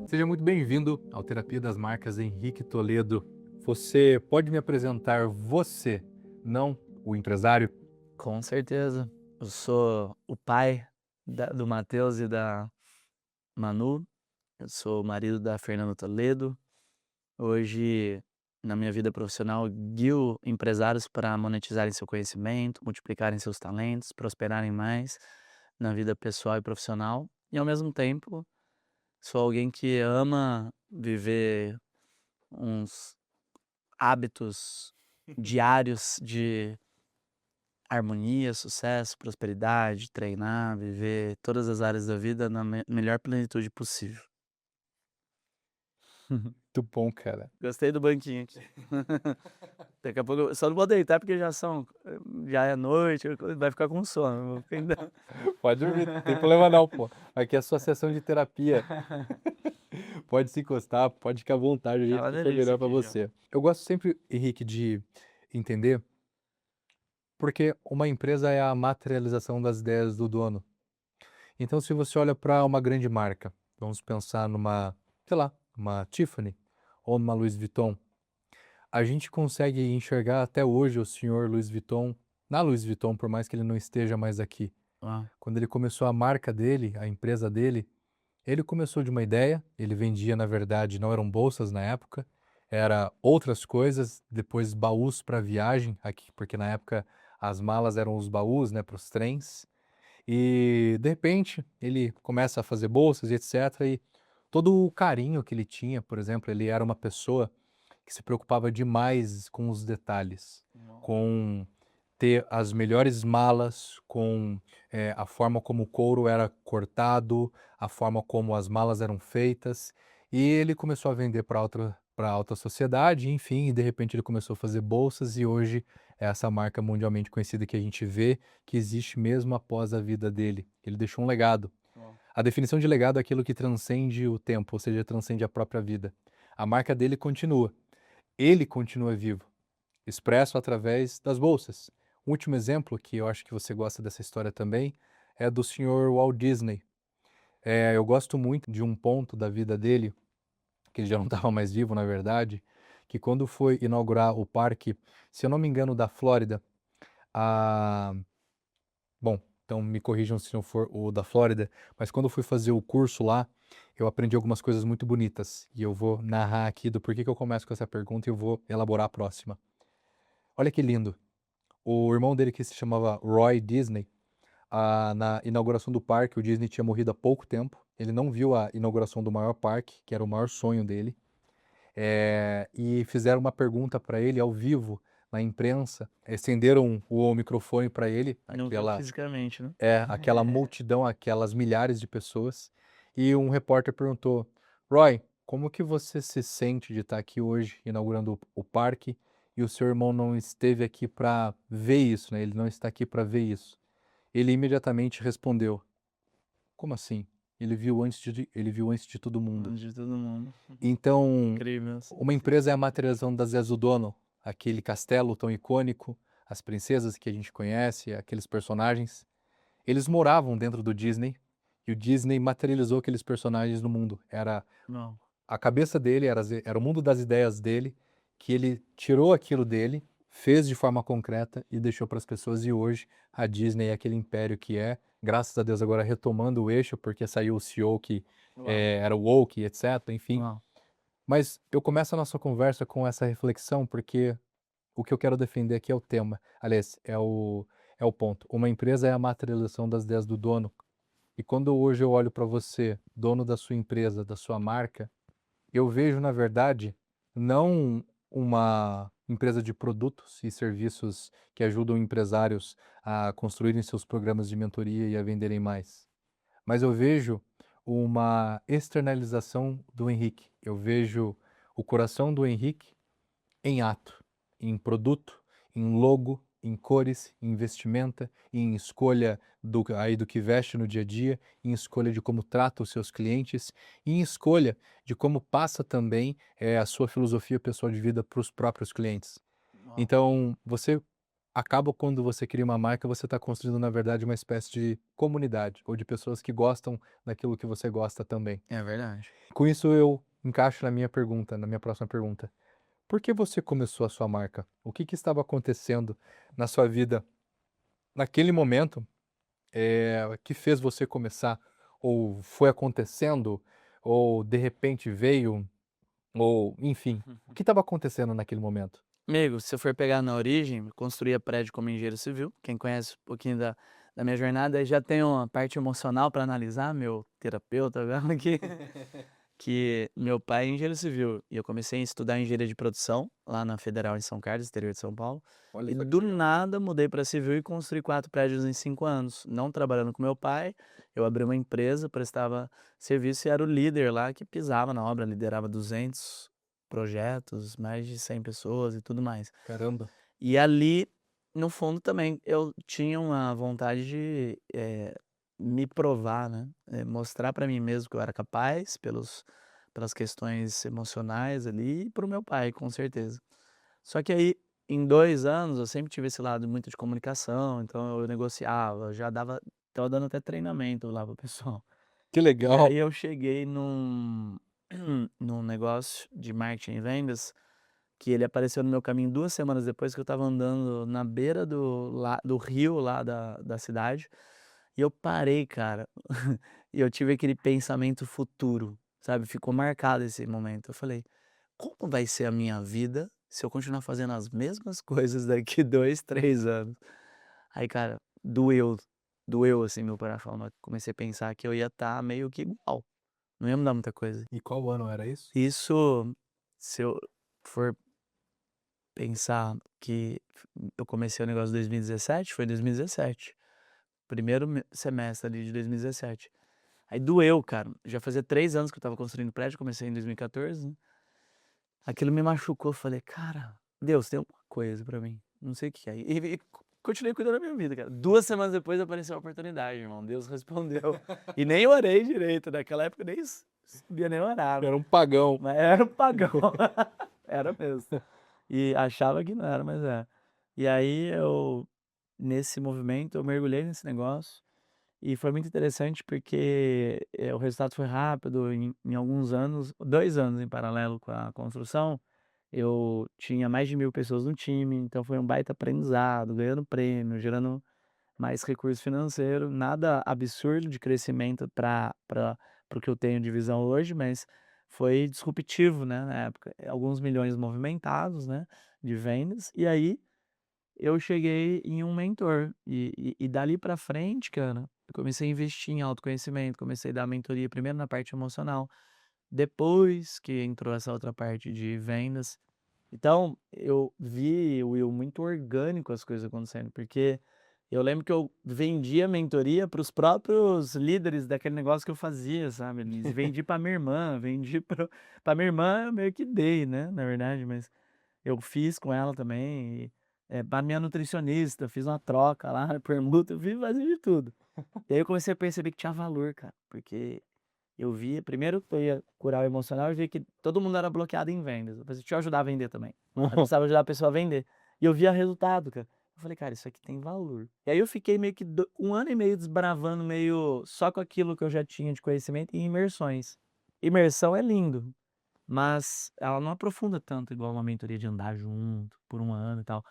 Seja muito bem-vindo ao Terapia das Marcas Henrique Toledo. Você pode me apresentar você, não o empresário? Com certeza. Eu sou o pai do Matheus e da Manu. Eu sou o marido da Fernanda Toledo. Hoje, na minha vida profissional, guio empresários para monetizarem seu conhecimento, multiplicarem seus talentos, prosperarem mais na vida pessoal e profissional. E, ao mesmo tempo, sou alguém que ama viver uns hábitos diários de harmonia, sucesso, prosperidade, treinar, viver todas as áreas da vida na melhor plenitude possível. Muito bom, cara. Gostei do banquinho aqui. Daqui a pouco eu só não vou deitar porque já é noite, vai ficar com sono. Vou ficar ainda. Pode dormir, não tem problema não, pô. Aqui é a sua sessão de terapia. Pode se encostar, pode ficar à vontade, o Tá jeito uma que for delícia melhor pra aqui já. você. Eu gosto sempre, Henrique, de entender porque uma empresa é a materialização das ideias do dono. Então, se você olha para uma grande marca, vamos pensar numa, sei lá, uma Tiffany ou numa Louis Vuitton, a gente consegue enxergar até hoje o senhor Louis Vuitton na Louis Vuitton, por mais que ele não esteja mais aqui. Uau. Quando ele começou a marca dele, a empresa dele, ele começou de uma ideia, ele vendia, na verdade, não eram bolsas na época, era outras coisas, depois baús para viagem, aqui, porque na época as malas eram os baús, né, para os trens. E de repente ele começa a fazer bolsas e etc. E todo o carinho que ele tinha, por exemplo, ele era uma pessoa que se preocupava demais com os detalhes, Uau. com ter as melhores malas, com a forma como o couro era cortado, a forma como as malas eram feitas. E ele começou a vender para alta sociedade, enfim, e de repente ele começou a fazer bolsas e hoje é essa marca mundialmente conhecida que a gente vê que existe mesmo após a vida dele. Ele deixou um legado. Uau. A definição de legado é aquilo que transcende o tempo, ou seja, transcende a própria vida. A marca dele continua. Ele continua vivo, expresso através das bolsas. O último exemplo, que eu acho que você gosta dessa história também, é do senhor Walt Disney. Eu gosto muito de um ponto da vida dele, que ele já não estava mais vivo, na verdade, que quando foi inaugurar o parque, se eu não me engano, da Flórida, a bom, então me corrijam se não for o da Flórida, mas quando eu fui fazer o curso lá, eu aprendi algumas coisas muito bonitas, e eu vou narrar aqui do porquê que eu começo com essa pergunta e eu vou elaborar a próxima. Olha que lindo. O irmão dele, que se chamava Roy Disney, na inauguração do parque, o Disney tinha morrido há pouco tempo. Ele não viu a inauguração do maior parque, que era o maior sonho dele. E fizeram uma pergunta para ele ao vivo na imprensa. Estenderam o microfone para ele, Não viu fisicamente, né? aquela multidão, aquelas milhares de pessoas. E um repórter perguntou: Roy, como que você se sente de estar aqui hoje inaugurando o parque e o seu irmão não esteve aqui para ver isso, né? Ele não está aqui para ver isso. Ele imediatamente respondeu: como assim? Ele viu antes de todo mundo. De todo mundo. Então, Incrível. uma empresa é a materialização das ideias do dono, aquele castelo tão icônico, as princesas que a gente conhece, aqueles personagens. Eles moravam dentro do Disney e o Disney materializou aqueles personagens no mundo. Era Não. a cabeça dele, era o mundo das ideias dele, que ele tirou aquilo dele, fez de forma concreta e deixou para as pessoas. E hoje a Disney é aquele império que é, graças a Deus, agora retomando o eixo, porque saiu o CEO que Uau. era woke, etc. Enfim. Uau. Mas eu começo a nossa conversa com essa reflexão, porque o que eu quero defender aqui é o tema. Aliás, é o ponto. Uma empresa é a materialização das ideias do dono. E quando hoje eu olho para você, dono da sua empresa, da sua marca, eu vejo, na verdade, não uma empresa de produtos e serviços que ajudam empresários a construírem seus programas de mentoria e a venderem mais, mas eu vejo uma externalização do Henrique. Eu vejo o coração do Henrique em ato, em produto, em logo, em cores, em vestimenta, em escolha do que veste no dia a dia, em escolha de como trata os seus clientes, em escolha de como passa também a sua filosofia pessoal de vida para os próprios clientes. Uau. Então, você acaba quando você cria uma marca, você está construindo, na verdade, uma espécie de comunidade, ou de pessoas que gostam daquilo que você gosta também. É verdade. Com isso eu encaixo na minha pergunta, na minha próxima pergunta. Por que você começou a sua marca? O que estava acontecendo na sua vida naquele momento, que fez você começar? Ou foi acontecendo? Ou de repente veio? Ou enfim, o que estava acontecendo naquele momento? Amigo, se eu for pegar na origem, eu construía prédio como engenheiro civil. Quem conhece um pouquinho da minha jornada, aí já tem uma parte emocional para analisar, meu terapeuta agora aqui, que meu pai é engenheiro civil e eu comecei a estudar engenharia de produção lá na Federal em São Carlos, interior de São Paulo. Olha E só que do legal. nada mudei para civil e construí 4 prédios em 5 anos. Não trabalhando com meu pai, eu abri uma empresa, prestava serviço e era o líder lá que pisava na obra, liderava 200 projetos, mais de 100 pessoas e tudo mais. Caramba. E ali, no fundo também, eu tinha uma vontade de, me provar, né, mostrar para mim mesmo que eu era capaz pelas questões emocionais ali e para o meu pai, com certeza. Só que aí, em 2 anos, eu sempre tive esse lado muito de comunicação, então eu negociava, já dava estava dando até treinamento lá para o pessoal. Que E legal. aí eu cheguei num negócio de marketing e vendas que ele apareceu no meu caminho 2 semanas depois que eu estava andando na beira do rio lá da cidade, e eu parei, cara, e eu tive aquele pensamento futuro, sabe, ficou marcado esse momento. Eu falei: "Como vai ser a minha vida se eu continuar fazendo as mesmas coisas daqui 2, 3 anos?". Aí, cara, doeu assim meu coração, né, comecei a pensar que eu ia estar meio que igual, não ia mudar muita coisa. E qual ano era isso? Isso, se eu for pensar que eu comecei o negócio em 2017, foi em 2017, primeiro semestre ali de 2017. Aí doeu, cara, já fazia 3 anos que eu estava construindo prédio, comecei em 2014, né. Aquilo me machucou, falei: "Cara, Deus, tem alguma coisa pra mim, não sei o que é". E continuei cuidando da minha vida, cara. 2 semanas depois apareceu a oportunidade, irmão, Deus respondeu. E nem orei direito, naquela época eu nem sabia nem orar, Era um pagão. mas era um pagão, era mesmo. E achava que não era, mas é. E aí eu, nesse movimento, eu mergulhei nesse negócio e foi muito interessante porque, o resultado foi rápido, em alguns anos, 2 anos em paralelo com a construção, eu tinha mais de 1.000 pessoas no time, então foi um baita aprendizado, ganhando prêmio, gerando mais recurso financeiro, nada absurdo de crescimento para o que eu tenho de visão hoje, mas foi disruptivo, né, na época. Alguns milhões movimentados, né, de vendas, e aí eu cheguei em um mentor, e dali para frente, cara, eu comecei a investir em autoconhecimento, comecei a dar mentoria primeiro na parte emocional, depois que entrou essa outra parte de vendas. Então, eu vi, Will, muito orgânico as coisas acontecendo, porque eu lembro que eu vendia mentoria para os próprios líderes daquele negócio que eu fazia, sabe, e vendi para minha irmã, vendi para minha irmã eu meio que dei, né, na verdade, mas eu fiz com ela também, e, pra minha nutricionista, fiz uma troca lá, permuta, eu fiz fazia de tudo. E aí eu comecei a perceber que tinha valor, cara, porque eu via primeiro que eu ia curar o emocional, eu via que todo mundo era bloqueado em vendas. Eu falei: "Deixa eu ajudar a vender também". Eu precisava ajudar a pessoa a vender. E eu via resultado, cara. Eu falei: "Cara, isso aqui tem valor". E aí eu fiquei meio que 1 ano e meio desbravando meio só com aquilo que eu já tinha de conhecimento em imersões. Imersão é lindo, mas ela não aprofunda tanto igual uma mentoria de andar junto por 1 ano e tal.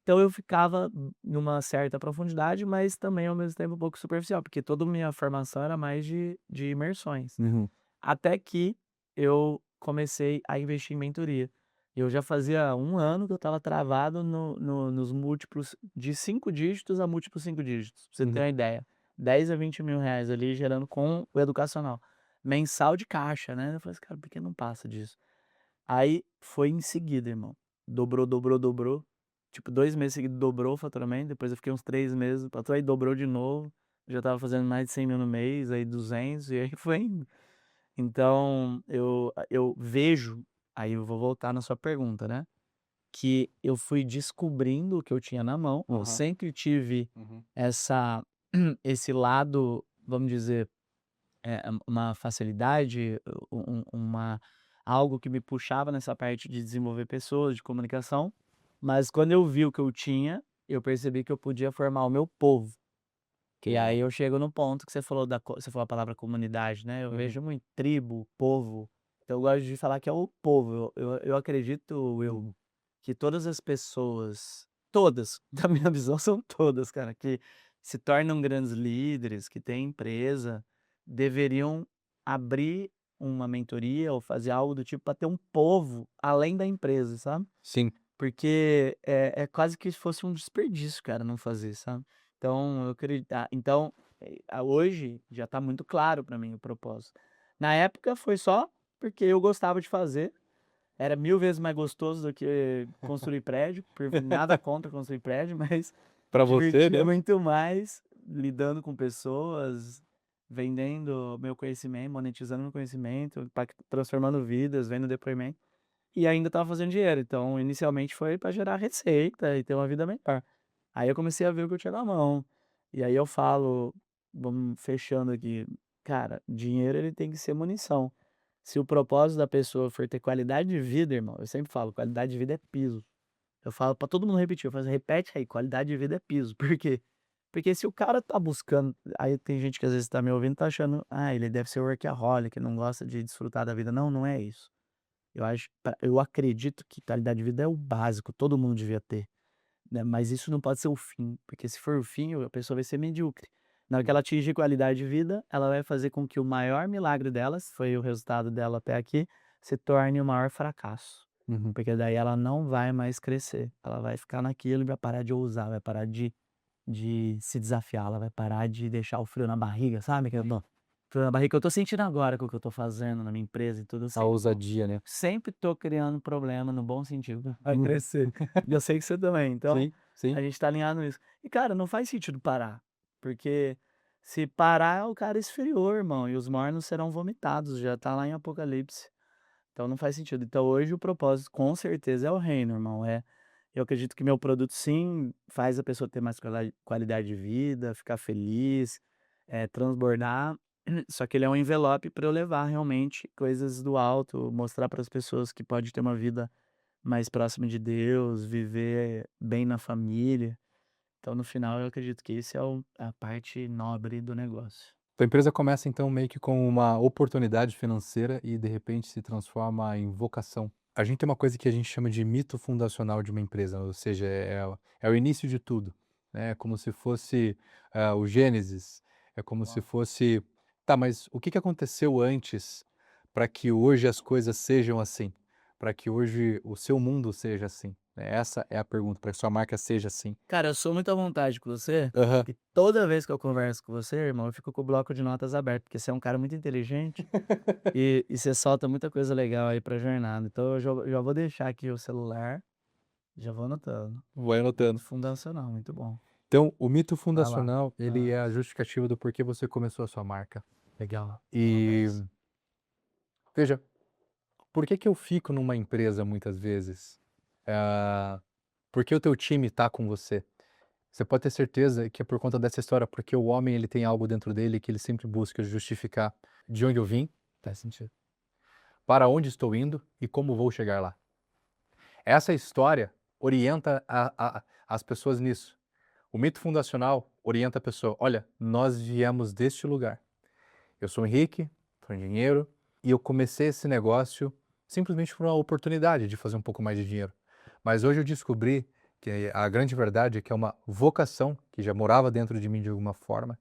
Então eu ficava numa certa profundidade, mas também ao mesmo tempo um pouco superficial, porque toda a minha formação era mais de imersões. Uhum. Até que eu comecei a investir em mentoria. Eu já fazia 1 ano que eu estava travado nos múltiplos de 5 dígitos a múltiplos 5 dígitos, pra você ter Uhum. uma ideia. 10 a 20 mil reais ali gerando com o educacional. Mensal de caixa, né. Eu falei assim: "Cara, por que não passa disso?". Aí foi em seguida, irmão. Dobrou, dobrou, dobrou. Tipo, 2 meses seguidos dobrou o faturamento, depois eu fiquei uns 3 meses, passou, aí dobrou de novo. Já estava fazendo mais de 100 mil no mês, aí 200 e aí foi indo. Então eu vejo, aí eu vou voltar na sua pergunta, né, que eu fui descobrindo o que eu tinha na mão, eu Aham. sempre tive Uhum. essa esse lado, vamos dizer, uma facilidade, uma algo que me puxava nessa parte de desenvolver pessoas, de comunicação, mas quando eu vi o que eu tinha, eu percebi que eu podia formar o meu povo. Que aí Legal. eu chego no ponto que você falou a palavra comunidade, né, eu Uhum. vejo muito tribo, povo, então eu gosto de falar que é o povo, eu acredito, Will, Uhum. que todas as pessoas, todas, da minha visão são todas, cara, que se tornam grandes líderes, que têm empresa, deveriam abrir uma mentoria ou fazer algo do tipo para ter um povo além da empresa, sabe? Sim. Porque é quase que se fosse um desperdício, cara, não fazer, sabe. Então eu acredito então, hoje já tá muito claro pra mim o propósito. Na época foi só porque eu gostava de fazer, era 1000 vezes mais gostoso do que construir prédio, nada contra construir prédio, mas Para você, divertia né? muito mais lidando com pessoas, vendendo meu conhecimento, monetizando meu conhecimento, transformando vidas, vendo depoimento. E ainda estava fazendo dinheiro, então inicialmente foi para gerar receita e ter uma vida melhor. Aí eu comecei a ver o que eu tinha na mão, e aí eu falo, vamos fechando aqui, cara, dinheiro ele tem que ser munição. Se o propósito da pessoa for ter qualidade de vida, irmão, eu sempre falo, qualidade de vida é piso. Eu falo pra todo mundo repetir, eu falo assim: "Repete aí, qualidade de vida é piso". Por quê? Porque se o cara tá buscando aí tem gente que às vezes tá me ouvindo e tá achando: "Ah, ele deve ser workaholic, não gosta de desfrutar da vida". Não, não é isso. Eu acredito que qualidade de vida é o básico, todo mundo devia ter, né, mas isso não pode ser o fim, porque se for o fim, a pessoa vai ser medíocre. Na hora que ela atingir qualidade de vida, ela vai fazer com que o maior milagre delas, foi o resultado dela até aqui, se torne o maior fracasso. Uhum. Porque daí ela não vai mais crescer, ela vai ficar naquilo e vai parar de ousar, vai parar de se desafiar, ela vai parar de deixar o frio na barriga, sabe, frio na barriga que eu tô sentindo agora com o que eu tô fazendo na minha empresa e tudo, eu A ousadia, né? sempre tô criando problema no bom sentido pra Uhum. crescer. E eu sei que você também, então Sim, sim. a gente tá alinhado nisso. E cara, não faz sentido parar, porque se parar o cara esfriou, irmão, e os mornos serão vomitados, já tá lá em Apocalipse. Então não faz sentido. Então hoje o propósito com certeza é o reino, irmão, eu acredito que meu produto sim faz a pessoa ter mais qualidade de vida, ficar feliz, transbordar, só que ele é um envelope para eu levar realmente coisas do alto, mostrar para as pessoas que pode ter uma vida mais próxima de Deus, viver bem na família. Então no final eu acredito que esse é a parte nobre do negócio. Tua empresa começa então meio que com uma oportunidade financeira e de repente se transforma em vocação. A gente tem uma coisa que a gente chama de mito fundacional de uma empresa, ou seja, é o início de tudo, né? É como se fosse o Gênesis, é como se Uau. fosse, tá, mas o que que aconteceu antes para que hoje as coisas sejam assim, para que hoje o seu mundo seja assim, né? Essa é a pergunta, para que sua marca seja assim. Cara, eu sou muito à vontade com você, Aham. e toda vez que eu converso com você, irmão, eu fico com o bloco de notas aberto, porque você é um cara muito inteligente e você solta muita coisa legal aí pra jornada. Então eu já vou deixar aqui o celular, já vou anotando. Vai Mito anotando. fundacional, muito bom. Então, o mito Vai lá. fundacional, ele Hã. é a justificativa do porquê você começou a sua marca. Legal. E, Parabéns. veja, por que que eu fico numa empresa muitas vezes? Porque o teu time tá com você. Você pode ter certeza que é por conta dessa história, porque o homem ele tem algo dentro dele que ele sempre busca justificar de onde eu vim, Faz sentido. para onde estou indo e como vou chegar lá. Essa história orienta as pessoas nisso. O mito fundacional orienta a pessoa: olha, nós viemos deste lugar. Eu sou o Henrique, sou engenheiro, e eu comecei esse negócio simplesmente por uma oportunidade de fazer um pouco mais de dinheiro. Mas hoje eu descobri que a grande verdade é que é uma vocação que já morava dentro de mim de alguma forma,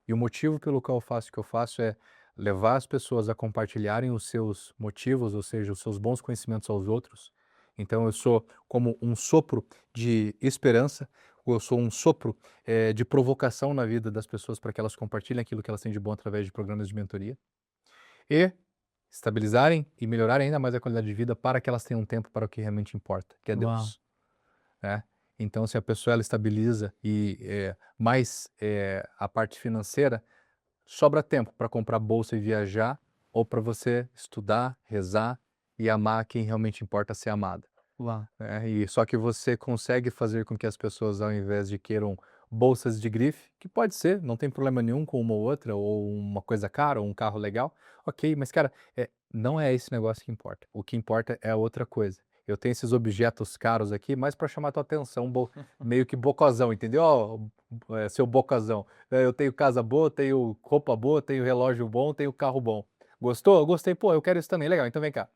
e o motivo pelo qual eu faço o que eu faço é levar as pessoas a compartilharem os seus motivos, ou seja, os seus bons conhecimentos aos outros. Então eu sou como um sopro de esperança, ou eu sou um sopro de provocação na vida das pessoas para que elas compartilhem aquilo que elas têm de bom através de programas de mentoria e estabilizarem e melhorarem ainda mais a qualidade de vida para que elas tenham tempo para o que realmente importa, que é Uau, Deus, né. Então se a pessoa ela estabiliza e, mais, a parte financeira, sobra tempo para comprar bolsa e viajar ou para você estudar, rezar e amar quem realmente importa ser amado. uau. E só que você consegue fazer com que as pessoas, ao invés de queiram bolsas de grife, que pode ser, não tem problema nenhum com uma ou outra, ou uma coisa cara, ou um carro legal, ok, mas cara, não é esse negócio que importa. O que importa é a outra coisa. eu tenho esses objetos caros aqui, mais para chamar tua atenção, meio que bocozão, entendeu? Ó, seu bocazão. Eu tenho casa boa, tenho roupa boa, tenho relógio bom, tenho carro bom. Gostou? Eu gostei. Pô, eu quero isso também. Legal, então vem cá.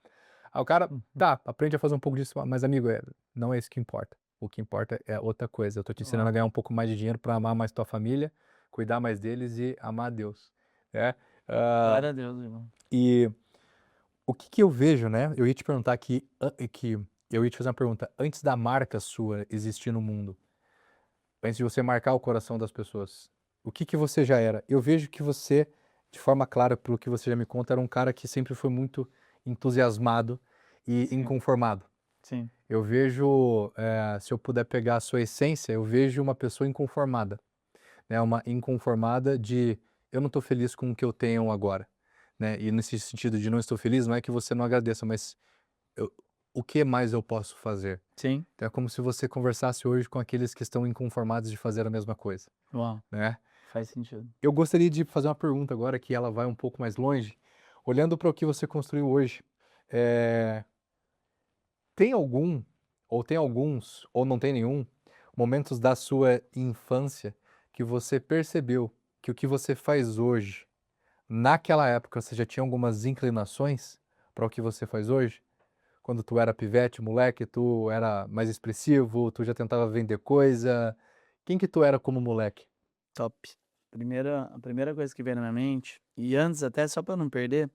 Aí o cara, tá, aprende a fazer um pouco disso, mas amigo, não é isso que importa. O que importa é outra coisa. Eu tô te ensinando a Uau. ganhar um pouco mais de dinheiro para amar mais tua família, cuidar mais deles e amar a Deus, né? Ah, Glória a Deus, irmão. e o que que eu vejo, né? Eu ia te perguntar que eu ia te fazer uma pergunta. Antes da marca sua existir no mundo, antes de você marcar o coração das pessoas, o que que você já era? Eu vejo que você, de forma clara, pelo que você já me conta, era um cara que sempre foi muito entusiasmado e Sim, inconformado. sim. Eu vejo, se eu puder pegar a sua essência, eu vejo uma pessoa inconformada, né? Uma inconformada de eu não estou feliz com o que eu tenho agora, né? E nesse sentido de não estou feliz, não é que você não agradeça, mas eu, o que mais eu posso fazer? Sim. Então é como se você conversasse hoje com aqueles que estão inconformados de fazer a mesma coisa, Uau. né? Faz sentido. Eu gostaria de fazer uma pergunta agora que ela vai um pouco mais longe, olhando para o que você construiu hoje. eh, Tem algum, ou tem alguns, ou não tem nenhum, momentos da sua infância que você percebeu que o que você faz hoje, naquela época você já tinha algumas inclinações para o que você faz hoje? Quando tu era pivete, moleque, tu era mais expressivo, tu já tentava vender coisa. Quem que tu era como moleque? Top. A primeira coisa que veio na minha mente, e antes até só para não perder,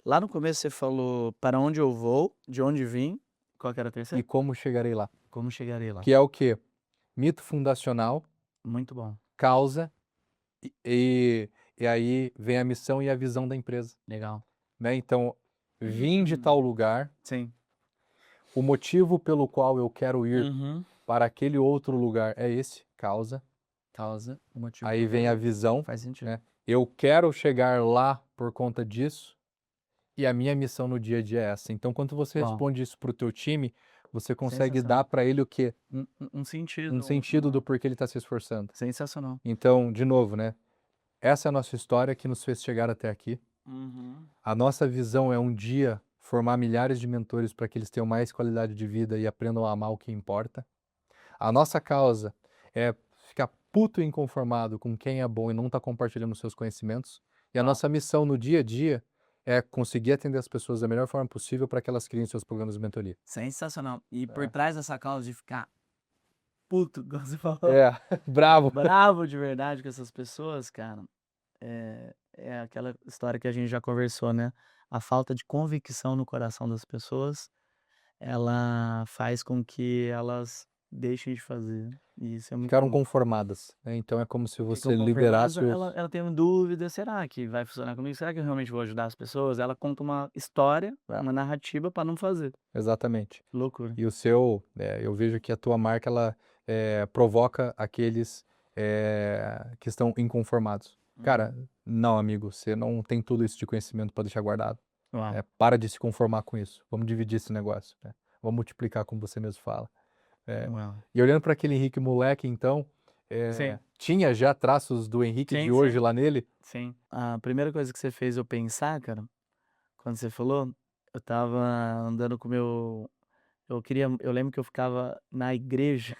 lá no começo você falou para onde eu vou, de onde vim, qual que era a E terceira? como chegarei lá? Como chegarei lá. Que é o quê? Mito fundacional, Muito bom. causa, e, e, e aí vem a missão e a visão da empresa, Legal. né? Então, vim de tal lugar, Sim. o motivo pelo qual eu quero ir Uhum. para aquele outro lugar é esse, causa. Causa, o motivo Aí pelo vem qual a eu- visão, Faz sentido. né? Eu quero chegar lá por conta disso e a minha missão no dia a dia é essa. Então, quando você Uau. responde isso para o teu time, você consegue dar Sensacional. para ele o quê? Um sentido. Um sentido do porquê ele está se esforçando. Sensacional. Então, de novo, né? Essa é a nossa história que nos fez chegar até aqui. Uhum. A nossa visão é um dia formar milhares de mentores para que eles tenham mais qualidade de vida e aprendam a amar o que importa. A nossa causa é ficar puto e inconformado com quem é bom e não está compartilhando seus conhecimentos. E a Uau. nossa missão no dia a dia é conseguir atender as pessoas da melhor forma possível para que elas criem seus programas de mentoria. Sensacional. E por É, trás dessa causa de ficar puto, como você falou, é bravo. bravo de verdade com essas pessoas, cara, é aquela história que a gente já conversou, né? A falta de convicção no coração das pessoas, ela faz com que elas deixem de fazer. E isso é Ficaram muito. conformadas, né? Então é como se Ficam você confirmadas, liberasse ela, os. ela tem dúvida, será que vai funcionar comigo? Será que eu realmente vou ajudar as pessoas? Ela conta uma história, uma narrativa para não fazer. Exatamente. Que loucura. E o seu, eu vejo que a tua marca ela provoca aqueles que estão inconformados. Cara, Uhum. não, amigo, você não tem tudo isso de conhecimento para deixar guardado. Uau. Para de se conformar com isso. Vamos dividir esse negócio, né? Vamos multiplicar, como você mesmo fala. É, Uau. e olhando para aquele Henrique moleque, então, Sim, tinha já traços do Henrique de sim, hoje sim. lá nele? Sim. A primeira coisa que você fez eu pensar, cara, quando você falou, eu estava andando com meu eu lembro que eu ficava na igreja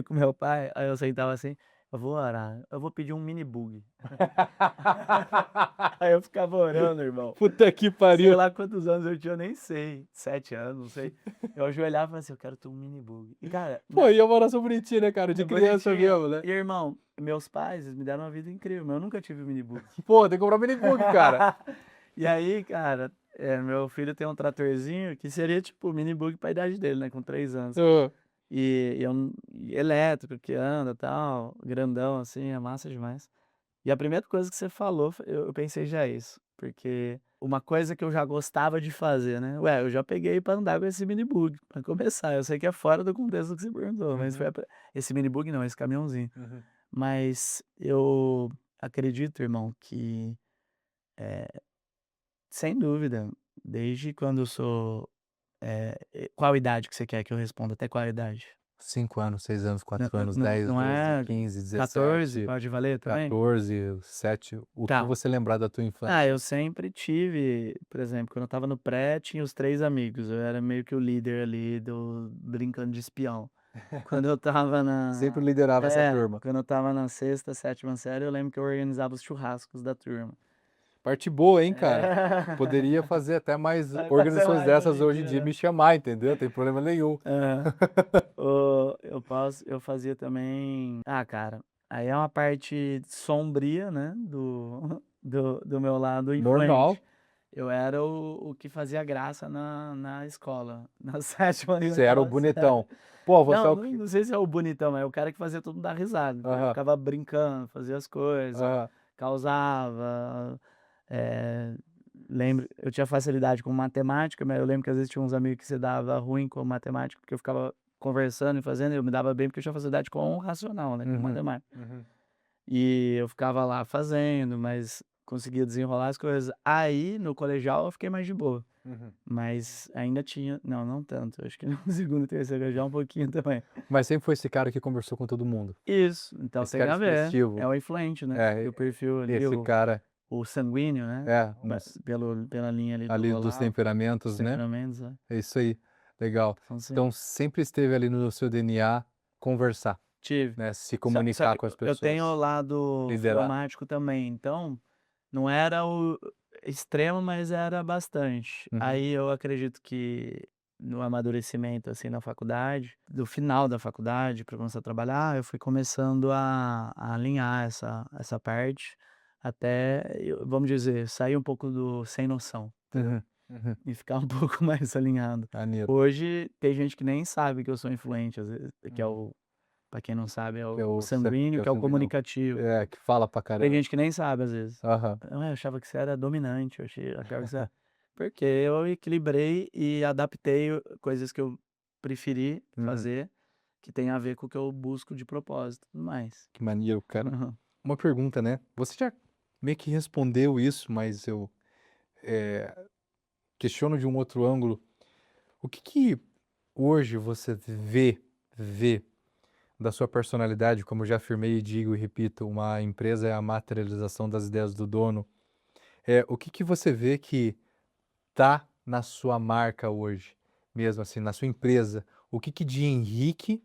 com meu pai, aí eu sentava assim: "Eu vou orar, eu vou pedir um mini bug". Aí eu ficava orando, irmão. Puta que Sei pariu! lá quantos anos eu tinha, eu nem sei, 7 anos, não sei. Eu ajoelhava e falava assim: "Eu quero ter um mini bug". E cara, Pô, e é uma oração bonitinha, né, cara? De é criança bonitinha. mesmo, né? E irmão, meus pais, eles me deram uma vida incrível, mas eu nunca tive um mini bug. Pô, tem que comprar um minibug, cara. E aí, cara, meu filho tem um tratorzinho que seria tipo o mini bug pra idade dele, né, com 3 anos. Ah, E elétrico que anda, tal, grandão assim, é massa demais. E a primeira coisa que você falou, eu pensei já isso, porque uma coisa que eu já gostava de fazer, né, ué, eu já peguei pra andar com esse mini bug, pra começar, eu sei que é fora do contexto do que você perguntou, mas foi Uhum, esse mini bug não, esse caminhãozinho. uhum. Mas eu acredito, irmão, que, eh, sem dúvida, desde quando eu sou qual idade que você quer que eu responda? Até qual idade? 5 anos, 6 anos, Não, 4 anos, 10, não 12, é 15, 14, 17, pode valer também? 14, 7. O que Tá. você lembrar da tua infância? Ah, eu sempre tive, por exemplo, quando eu estava no pré, tinha os 3 amigos, eu era meio que o líder ali do brincando de espião. Quando eu estava Sempre liderava essa turma. quando eu estava na sexta, sétima série, eu lembro que eu organizava os churrascos da turma. Parte boa, hein, cara? É. Poderia fazer até mais Vai fazer organizações mais dessas hoje em hoje em dia, dia e né? me chamar, entendeu? Tem problema nenhum. Aham. Eu fazia também cara, aí é uma parte sombria, né, do meu lado influente. Normal. Eu era o que fazia graça na escola, na sétima e Você era o oitava série. bonitão. Pô, você é Não, o não que. não sei se é o bonitão, é o cara que fazia todo mundo dar risada, então eu Aham, ficava brincando, fazia as coisas, aham. causava, eh, lembro eu tinha facilidade com matemática, mas eu lembro que às vezes tinha uns amigos que se dava ruim com matemática, porque eu ficava conversando e fazendo, e eu me dava bem porque eu tinha facilidade com o racional, né, com Uhum, matemática. uhum, E eu ficava lá fazendo, mas conseguia desenrolar as coisas. Aí, no colegial, eu fiquei mais de boa, uhum. mas ainda tinha não tanto, acho que no segundo e terceiro já um pouquinho também. Mas sempre foi esse cara que conversou com todo mundo. Isso, então Esse tem cara a ver, é expressivo. o influente, né, É, e o perfil ali, esse cara, o sanguíneo, né, uns, pela linha ali do ali dos Olavo, os temperamentos, né? temperamentos, né, É isso aí. Legal. então assim, Então sempre esteve ali no seu DNA conversar, tive. né? Se Só comunicar que com as eu tenho o pessoas, lado liderar. fleumático também, então, não era o extremo, mas era bastante. Uhum, Aí eu acredito que no amadurecimento, assim, na faculdade, do final da faculdade para começar a trabalhar, eu fui começando a alinhar essa parte, até eu vamos dizer, sair um pouco do sem noção, entendeu? uhum, uhum. E ficar um pouco mais alinhado. Maneiro. Hoje tem gente que nem sabe que eu sou influente, às vezes, que é Uhum. o para quem não sabe, é Que é o que sanguíneo, é o que é o sanguíneo. comunicativo. É, que fala pra Tem caramba. gente que nem sabe às vezes. Aham. "Ah, eu achava que você era dominante, eu achava que você era", porque eu equilibrei e adaptei coisas que eu preferi Uhum. fazer, que tem a ver com o que eu busco de propósito e tudo mais. Que maneiro, cara. Aham. Uma pergunta, né? Você já meio que respondeu isso, mas eu questiono de um outro ângulo. O que que hoje você vê da sua personalidade? Como eu já afirmei e digo e repito, uma empresa é a materialização das ideias do dono. O que que você vê que tá na sua marca hoje, mesmo assim, na sua empresa? O que que de Henrique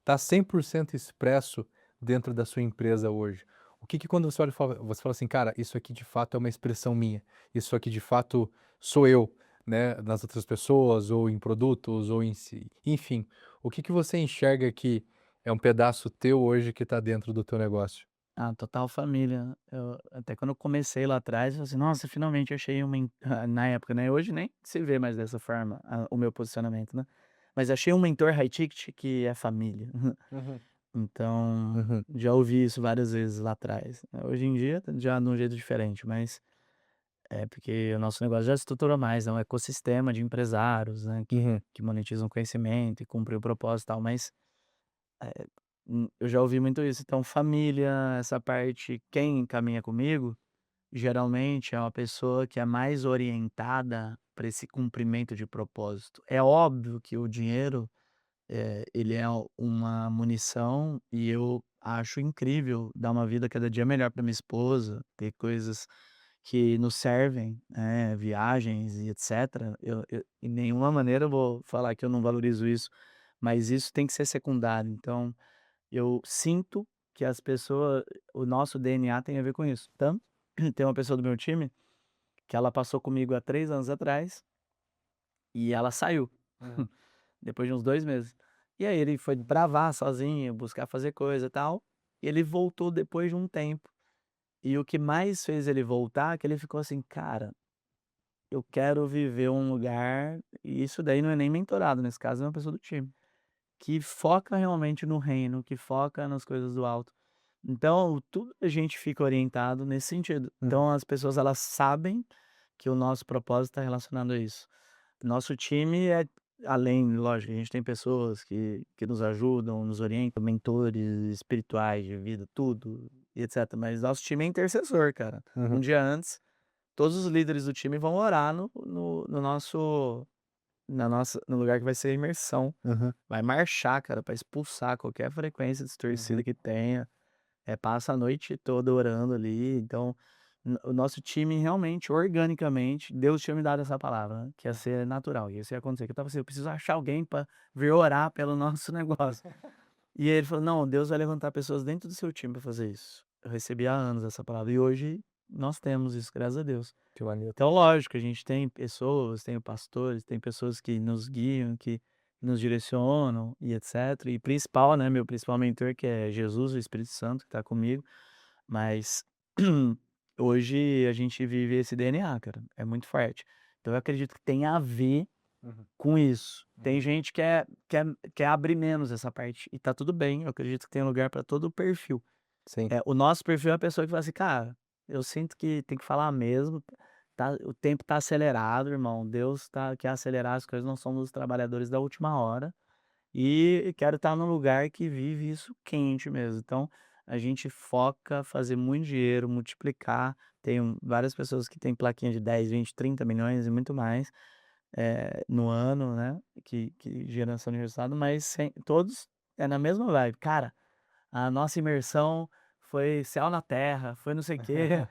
tá 100% expresso dentro da sua empresa hoje? O que que quando você fala assim: "Cara, isso aqui de fato é uma expressão minha, isso aqui de fato sou eu", né, nas outras pessoas ou em produtos ou em si, enfim, o que que você enxerga que é um pedaço teu hoje que tá dentro do teu negócio? Ah, total família. Eu até quando eu comecei lá atrás, eu falei assim: "Nossa, finalmente achei uma na época, né, hoje nem se vê mais dessa forma o meu posicionamento, né, mas achei um mentor high ticket que é família". Uhum, Então, uhum, já ouvi isso várias vezes lá atrás. Hoje em dia, já de um jeito diferente, mas é porque o nosso negócio já se estrutura mais, é um ecossistema de empresários, né, uhum, que monetizam conhecimento e cumprem o propósito e tal, mas, eu já ouvi muito isso. Então família, essa parte, quem caminha comigo, geralmente é uma pessoa que é mais orientada para esse cumprimento de propósito. É óbvio que o dinheiro ele é uma munição e eu acho incrível dar uma vida cada dia melhor para minha esposa, ter coisas que nos servem, viagens e etcétera. Eu em nenhuma maneira eu vou falar que eu não valorizo isso, mas isso tem que ser secundário. Então, eu sinto que as pessoas o nosso DNA tem a ver com isso. Tanto tem uma pessoa do meu time que ela passou comigo há 3 anos atrás e ela saiu. uhum, Depois de uns 2 meses. E aí ele foi bravar sozinho, buscar fazer coisa e tal, e ele voltou depois de um tempo. E o que mais fez ele voltar, é que ele ficou assim: "Cara, eu quero viver um lugar", e isso daí não é nem mentorado, nesse caso é uma pessoa do time, que foca realmente no reino, que foca nas coisas do alto. Então, tudo a gente fica orientado nesse sentido. uhum, Então as pessoas elas sabem que o nosso propósito está relacionado a isso. Nosso time é além, lógico, a gente tem pessoas que nos ajudam, nos orientam, mentores espirituais de vida, tudo e etcétera, mas nosso time é intercessor, cara. Um uhum. dia antes, todos os líderes do time vão orar no nosso no lugar que vai ser a imersão. Aham. Vai marchar, cara, pra expulsar qualquer frequência distorcida Uhum. que tenha. Passa a noite toda orando ali. Então, o nosso time realmente, organicamente, Deus tinha me dado essa palavra, né, que ia ser natural, isso ia acontecer. Que eu estava assim: "Eu preciso achar alguém pra vir orar pelo nosso negócio". E ele falou: "Não, Deus vai levantar pessoas dentro do seu time pra fazer isso". Eu recebi há anos essa palavra e hoje nós temos isso, graças a Deus. Que maneiro. Então, lógico, a gente tem pessoas, tem pastores, tem pessoas que nos guiam, que nos direcionam e etcétera. E principal, né, meu principal mentor, que é Jesus, o Espírito Santo, que está comigo. Mas hoje a gente vive esse DNA, cara, é muito forte. Então eu acredito que tem a ver Uhum. com isso. Tem Uhum. gente que quer abrir menos essa parte e tá tudo bem, eu acredito que tem lugar para todo o perfil. Sim. O nosso perfil é a pessoa que fala assim: "Cara, eu sinto que tem que falar mesmo, tá, o tempo tá acelerado, irmão, Deus quer acelerar as coisas, nós somos os trabalhadores da última hora, e quero estar num lugar que vive isso quente mesmo". Então, a gente foca fazer muito dinheiro, multiplicar. Tenho várias pessoas que têm plaquinha de 10, 20, 30 milhões e muito mais, no ano, né, que geração de resultado, mas todos na mesma vibe. "Cara, a nossa imersão foi céu na terra, foi não sei o quê,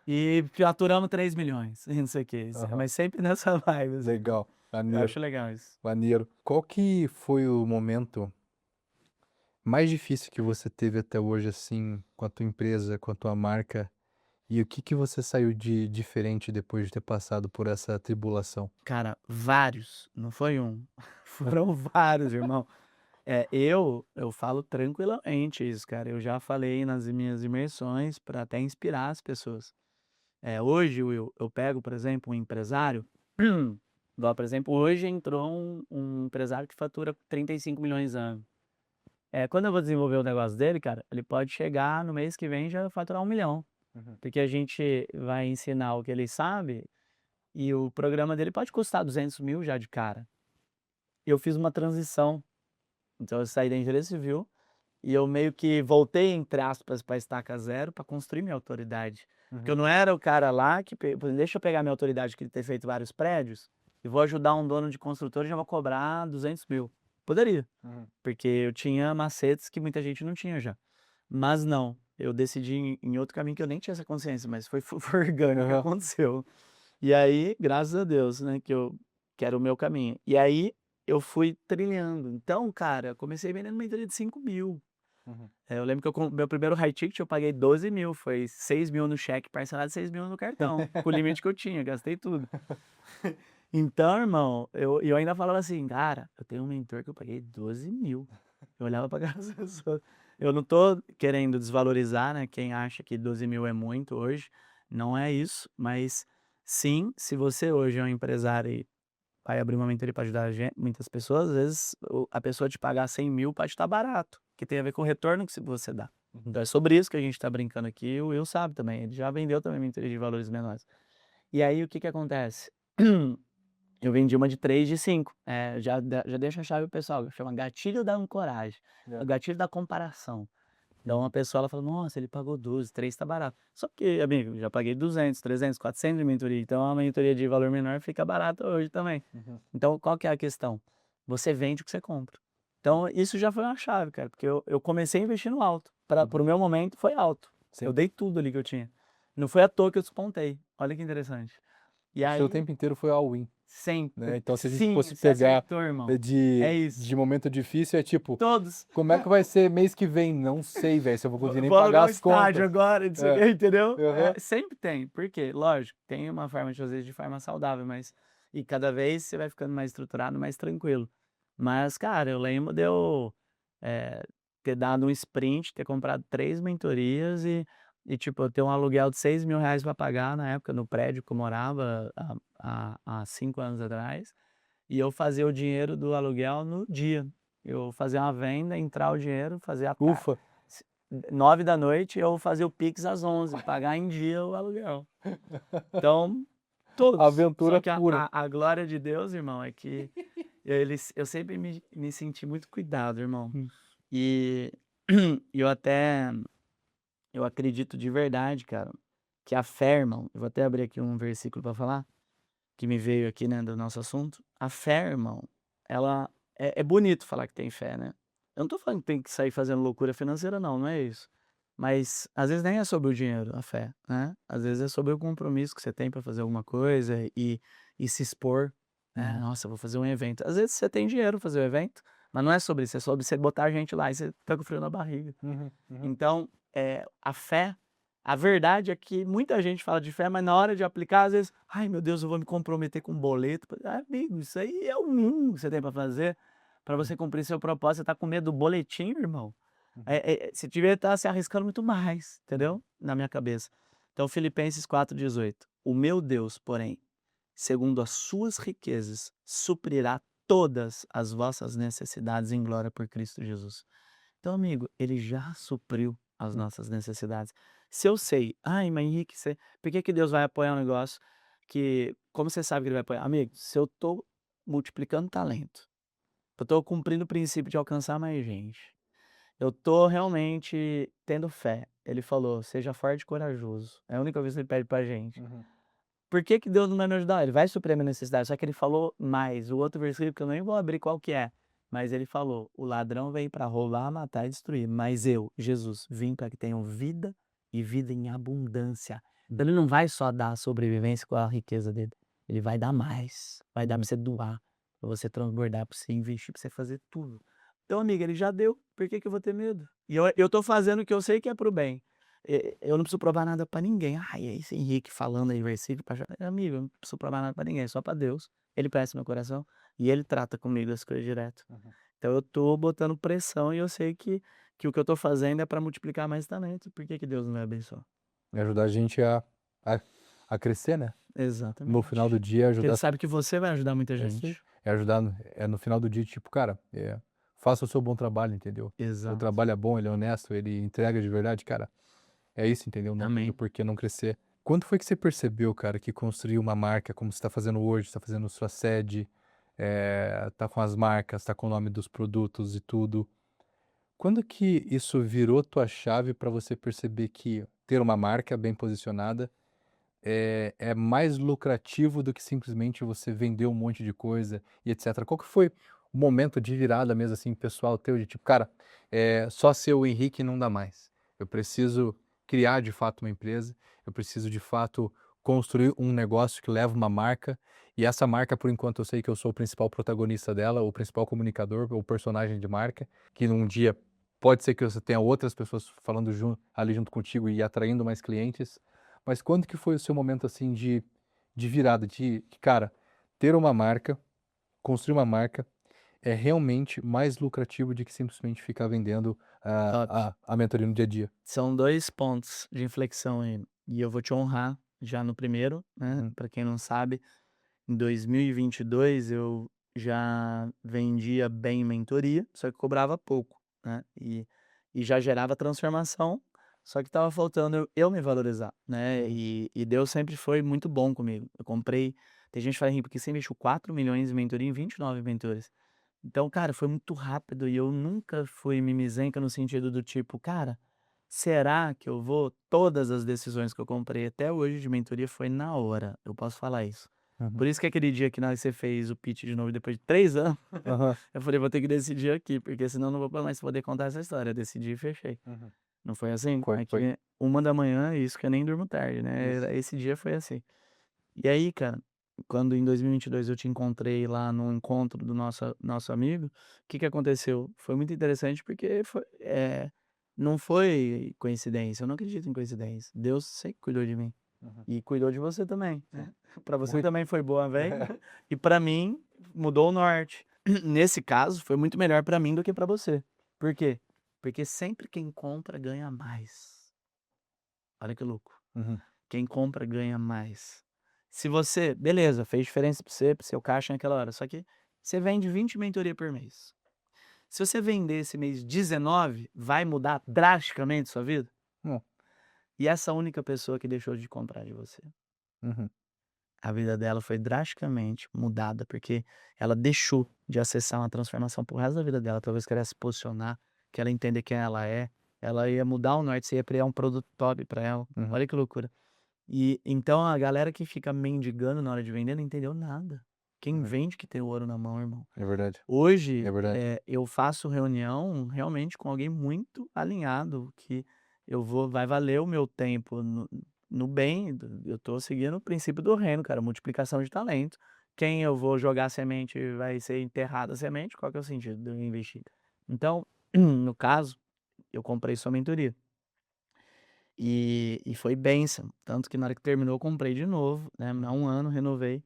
e faturamos 3 milhões e não sei o quê", Aham. mas sempre nessa vibe, assim. Legal, Eu maneiro, acho legal isso. maneiro. Qual que foi o momento mais difícil que você teve até hoje, assim, com a tua empresa, com a tua marca? E o que que você saiu de diferente depois de ter passado por essa tribulação? Cara, vários, não foi um, foram vários, irmão. Eu falo tranquilamente isso, cara, eu já falei nas minhas imersões para até inspirar as pessoas. Hoje, Will, eu pego, por exemplo, um empresário, igual, por exemplo, hoje entrou um empresário que fatura 35 milhões ano. Quando eu vou desenvolver o negócio dele, cara, ele pode chegar no mês que vem e já faturar 1 milhão, Uhum. porque a gente vai ensinar o que ele sabe e o programa dele pode custar 200 mil já de cara. Eu fiz uma transição, então eu saí da engenharia civil e eu meio que voltei, entre aspas, para estaca zero para construir minha autoridade. Porque Uhum. eu não era o cara lá que, deixa eu pegar minha autoridade que ele ter feito vários prédios e vou ajudar um dono de construtora e já vou cobrar 200 mil. Poderia, Uhum. porque eu tinha macetes que muita gente não tinha já. Mas não, eu decidi em outro caminho que eu nem tinha essa consciência, mas foi orgânico que Aham. aconteceu. E aí, graças a Deus, né, que era o meu caminho. E aí, eu fui trilhando. Então, cara, eu comecei vendendo mentoria de 5 mil. Uhum. Eu lembro que meu primeiro high ticket eu paguei 12 mil, foi 6 mil no cheque parcelado e 6 mil no cartão, com o limite que eu tinha, gastei tudo. Então, irmão, eu ainda falava assim: "Cara, eu tenho um mentor que eu paguei 12 mil". Eu olhava pra cara das pessoas. Eu não tô querendo desvalorizar, né, quem acha que 12 mil é muito hoje, não é isso, mas sim, se você hoje é um empresário e vai abrir uma mentoria para ajudar muitas pessoas, às vezes a pessoa te pagar 100 mil pode estar barato, que tem a ver com o retorno que você dá. Uhum. Então é sobre isso que a gente está brincando aqui, o Will sabe também, ele já vendeu também mentoria de valores menores. E aí o que que acontece? Eu vendi uma de 3 de 5. Já deixa a chave pro pessoal, chama gatilho da ancoragem, o É. gatilho da comparação. Então a Uhum. pessoa ela fala: "Nossa, ele pagou 12, 3 tá barato". Só que, amigo, já paguei 200, 300, 400 de mentoria, então a mentoria de valor menor fica barata hoje também. Uhum. Então qual que é a questão? Você vende o que você compra. Então isso já foi uma chave, cara, porque eu comecei investindo alto, Uhum. para o meu momento foi alto. Eu Sim. dei tudo ali que eu tinha. Não foi à toa que eu despontei, olha que interessante. E O seu aí tempo inteiro foi all-in, né, sempre. então se a gente Sim, fosse você pegar, acertou, irmão. É de isso. momento difícil, é tipo: Todos. "Como é que vai ser mês que vem? Não sei, velho, se eu vou conseguir nem Vou pagar alugar um as estádio contas". agora, não sei o É. quê, entendeu? Aham. Sempre tem. Por quê? Lógico, tem uma forma de fazer de forma saudável, mas e cada vez você vai ficando mais estruturado, mais tranquilo. Mas, cara, eu lembro de eu, eh, ter dado um sprint, ter comprado 3 mentorias tipo, eu ter um aluguel de 6 mil reais para pagar na época no prédio que eu morava há 5 anos atrás, e eu fazer o dinheiro do aluguel no dia. Eu fazia uma venda, entrar o dinheiro, fazer a Ufa. 9 da noite, eu fazia o Pix às 11, pagar em dia o aluguel. Então, todos. Só Aventura que a pura. a a glória de Deus, irmão, é que eu sempre me senti muito cuidado, irmão. Hum. E eu acredito de verdade, cara, que a fé, irmão, eu vou até abrir aqui um versículo para falar, que me veio aqui, né, do nosso assunto. A fé, irmão, ela é bonito falar que tem fé, né. Eu não tô falando que tem que sair fazendo loucura financeira não, não é isso. Mas às vezes nem é sobre o dinheiro a fé, né. Às vezes é sobre o compromisso que você tem pra fazer alguma coisa e se expor, né. Uhum. "Nossa, eu vou fazer um evento". Às vezes você tem dinheiro pra fazer o evento, mas não é sobre isso, é sobre você botar a gente lá e você fica com frio na barriga. Uhum. Uhum. Então, a fé, a verdade é que muita gente fala de fé, mas na hora de aplicar, às vezes: "Ai, meu Deus, eu vou me comprometer com um boleto". Amigo, isso aí é o mínimo que você tem pra fazer, pra você cumprir seu propósito. Você tá com medo do boletim, irmão? Uhum. Você devia estar se arriscando muito mais, Uhum. entendeu? Na minha cabeça. Então, Filipenses 4,18: "O meu Deus, porém, segundo as suas riquezas, suprirá todas as vossas necessidades em glória por Cristo Jesus". Então, amigo, ele já supriu as Uhum. nossas necessidades. Se eu sei, ai, mas Henrique, por que que Deus vai apoiar um negócio que, como você sabe que ele vai apoiar? Amigo, se eu tô multiplicando talento, eu tô cumprindo o princípio de alcançar mais gente, eu tô realmente tendo fé. Ele falou, seja forte e corajoso. É a única coisa que ele pede pra gente. Uhum. Por que que Deus não vai me ajudar? Ele vai suprir a minha necessidade, só que ele falou mais, o outro versículo que eu nem vou abrir qual que é, mas ele falou: "O ladrão veio para roubar, matar e destruir, mas eu, Jesus, vim para que tenham vida e vida em abundância". Então ele não vai só dar a sobrevivência com a riqueza dele, ele vai dar mais, vai dar para Uhum. você doar, para você transbordar, para você investir, para você fazer tudo. Então, amiga, ele já deu, por que que eu vou ter medo? E eu tô fazendo o que eu sei que é para o bem. Eu não preciso provar nada pra ninguém. "Ai, é esse Henrique falando aí versículo pra amigo, eu não preciso provar nada pra ninguém, só pra Deus. Ele conhece meu coração e ele trata comigo as coisas direto". Uhum. Então eu tô botando pressão e eu sei que o que eu tô fazendo é pra multiplicar mais talento, por que que Deus não vai abençoar? E ajudar a gente a a crescer, né. No final do Exatamente. dia Porque ele ajudar sabe que você vai ajudar muita é isso aí. gente. É ajudar no final do dia, tipo, cara, faça o seu bom trabalho, entendeu. Seu Exato. trabalho é bom, ele é honesto, ele entrega de verdade, cara, é isso, entendeu. Não tem Amém. por que não crescer. Quando foi que você percebeu, cara, que construir uma marca como você está fazendo hoje, está fazendo sua sede, tá com as marcas, tá com o nome dos produtos e tudo. Quando que isso virou tua chave para você perceber que ter uma marca bem posicionada é mais lucrativo do que simplesmente você vender um monte de coisa e etcétera? Qual que foi o momento de virada mesmo, assim, pessoal teu de tipo: "Cara, só ser o Henrique não dá mais. Eu preciso criar de fato uma empresa, eu preciso de fato construir um negócio que leva uma marca, e essa marca por enquanto eu sei que eu sou o principal protagonista dela, o principal comunicador, o personagem de marca, que num dia pode ser que você tenha outras pessoas falando ali junto contigo e atraindo mais clientes". Mas quando que foi o seu momento, assim, de virada, de cara, ter uma marca, construir uma marca é realmente mais lucrativo do que simplesmente ficar vendendo Top. a mentoria no dia a dia? São 2 pontos de inflexão aí, e eu vou te honrar já no primeiro, né, Uhum, pra quem não sabe. Em 2022 eu já vendia bem mentoria, só que cobrava pouco, né, e já gerava transformação, só que estava faltando eu me valorizar, né, uhum, e Deus sempre foi muito bom comigo. Eu comprei tem gente que fala: "Henrique, por que você investiu 4 milhões em mentoria em 29 mentores?". Então, cara, foi muito rápido e eu nunca fui mimizenca no sentido do tipo: "Cara, será que eu vou?". Todas as decisões que eu comprei até hoje de mentoria foi na hora, eu posso falar isso. uhum. Por isso que aquele dia que você fez o pitch de novo depois de 3 anos, Aham. eu falei: "Vou ter que decidir aqui, porque senão eu não vou mais poder contar essa história". Eu decidi e fechei. Uhum. Não foi assim? Foi. Aqui 1 da manhã, isso que eu nem durmo tarde, né, Isso. esse dia foi assim. E aí, cara, quando em 2022 eu te encontrei lá no encontro do nosso amigo, o que que aconteceu? Foi muito interessante porque não foi coincidência, eu não acredito em coincidência. Deus sempre cuidou de mim Uhum. e cuidou de você também, Sim. né. Pra você Muito. também foi boa, vem, e pra mim mudou o norte. Nesse caso, foi muito melhor pra mim do que pra você. Por quê? Porque sempre quem compra ganha mais. Olha que louco. Uhum. Quem compra ganha mais. Se você beleza, fez diferença para você, para o seu caixa naquela hora, só que você vende 20 mentoria por mês. Se você vender esse mês 19, vai mudar drasticamente sua vida? Não. E essa única pessoa que deixou de comprar de você? Uhum. A vida dela foi drasticamente mudada, porque ela deixou de acessar uma transformação para o resto da vida dela, talvez queria se posicionar, que ela entender quem ela ia mudar o norte, você ia criar um produto top para ela. Uhum. Olha que loucura. E então a galera que fica mendigando na hora de vender não entendeu nada. Quem Uhum. vende que tem o ouro na mão, irmão. É verdade. Hoje, É verdade. eu faço reunião realmente com alguém muito alinhado, que vai valer o meu tempo no bem, eu tô seguindo o princípio do reino, cara, multiplicação de talento. Quem eu vou jogar semente vai ser enterrada a semente, qual que é o sentido de eu investir? Então, no caso, eu comprei sua mentoria. E foi bênção, tanto que na hora que terminou eu comprei de novo, né, há 1 ano renovei.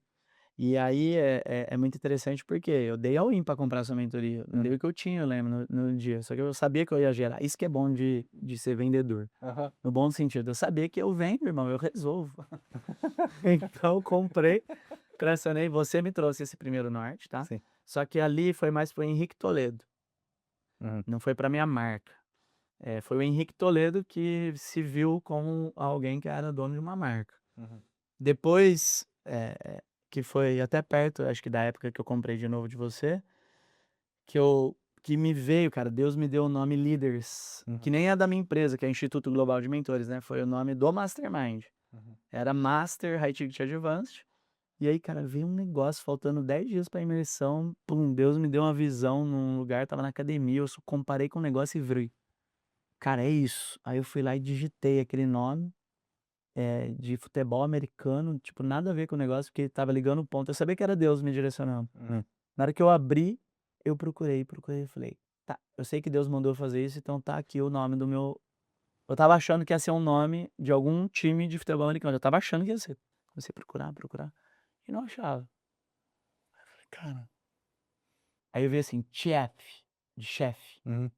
E aí é muito interessante porque eu dei all in pra comprar essa mentoria, eu dei o que eu tinha, eu lembro, no dia, só que eu sabia que eu ia gerar, isso que é bom de ser vendedor, Aham. no bom sentido, eu sabia que eu vendo, irmão, eu resolvo. Então eu comprei, pressionei, você me trouxe esse primeiro norte, tá, Sim. só que ali foi mais pro Henrique Toledo, Uhum. não foi pra minha marca. Foi o Henrique Toledo que se viu como alguém que era dono de uma marca. Uhum. Depois, que foi até perto, acho que da época que eu comprei de novo de você, que me veio, cara, Deus me deu o nome Leaders, que Uhum. nem é da minha empresa, que é Instituto Global de Mentores, né? Foi o nome do Mastermind. Uhum. Era Master High Ticket Advanced. E aí, cara, veio um negócio faltando 10 dias pra imersão. Pum, Deus me deu uma visão num lugar, tava na academia, eu só comparei com o negócio e vi. Cara, é isso. Aí eu fui lá e digitei aquele nome. De futebol americano, tipo, nada a ver com o negócio, porque tava ligando o ponto. Eu sabia que era Deus me direcionando. Uhum. Na hora que eu abri, eu procurei e falei: "Tá, eu sei que Deus mandou eu fazer isso, então tá aqui o nome do meu". Eu tava achando que ia ser um nome de algum time de futebol americano, eu tava achando que ia ser. Comecei a procurar, e não achava. Falei: "Cara". Aí eu vi assim, Chief, de chefe, Uhum.